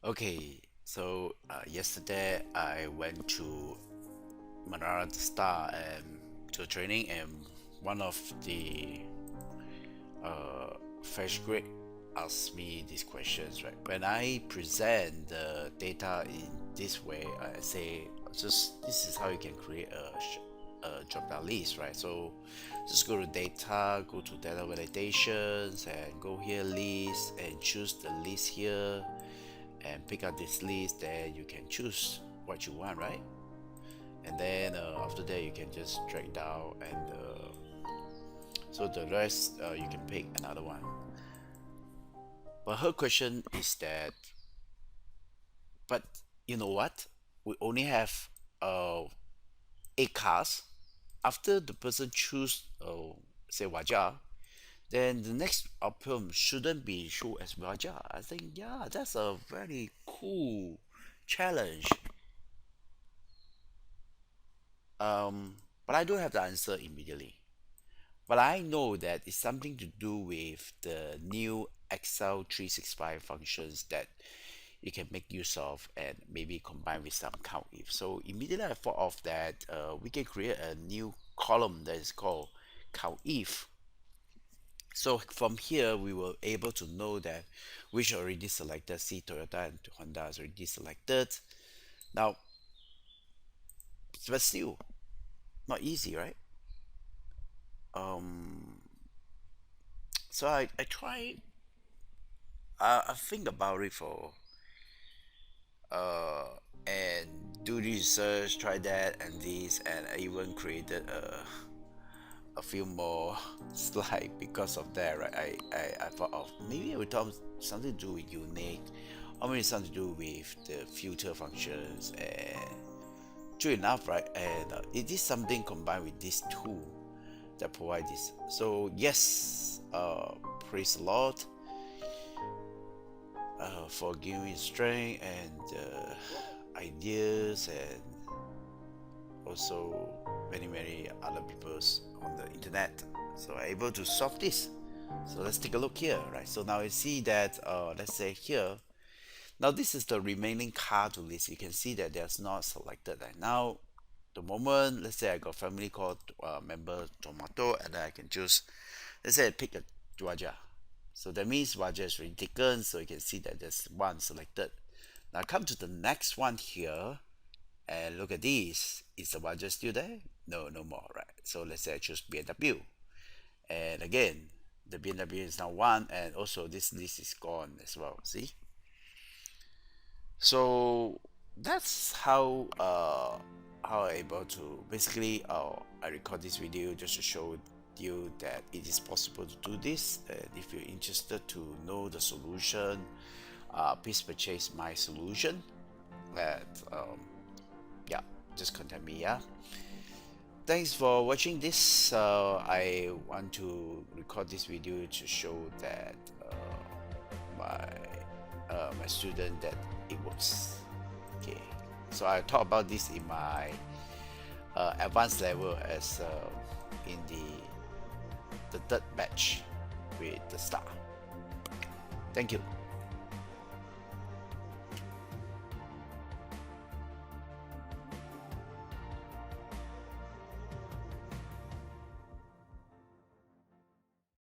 Okay, so yesterday I went to Manara the Star and to training, and one of the fresh grade asked me these questions. Right, when I present the data in this way, I say just this is how you can create a drop down list, right? So just go to data, go to data validations, and go here list and choose the list here and pick up this list. Then you can choose what you want, right? And then after that you can just drag down, and so the rest you can pick another one. But her question is that, but you know what, we only have uh, 8 cars. After the person choose say Wajah, then the next outcome shouldn't be show as Wajah. I think, yeah, that's a very cool challenge. But I don't have the answer immediately. But I know that it's something to do with the new xl365 functions that you can make use of and maybe combine with some count if. So immediately I thought of that we can create a new column that is called count if. So from here we were able to know that which already selected. See, Toyota and Honda is already selected. Now, but still not easy, right? Um, so I try, I think about it for uh, and do research, try that and this, and I even created a few more slide because of that, right? I thought of maybe we thought something to do with unique, or maybe something to do with the filter functions, and true enough, right? And it is something combined with this tool that provide this. So yes, praise the Lord for giving me strength and ideas, and also many other people's on the internet, so I'm able to solve this. So let's take a look here, right? So now you see that let's say here, now this is the remaining car to list. You can see that there's not selected right now. The moment, let's say I got family called member tomato, and then I can choose, let's say I pick a Raja. So that means Raja is already taken, so you can see that there's one selected. Now come to the next one here, and look at this. Is the Raja still there? No, no more, right? So let's say I choose BMW. And again, the BMW is now one, and also this list is gone as well. See? So that's how I'm able to basically I record this video just to show you that it is possible to do this. And if you're interested to know the solution, please purchase my solution. At yeah, just contact me. Yeah. Thanks for watching this. I want to record this video to show that my my student that it works. Okay, so I talk about this in my advanced level as in the third batch with the star. Thank you.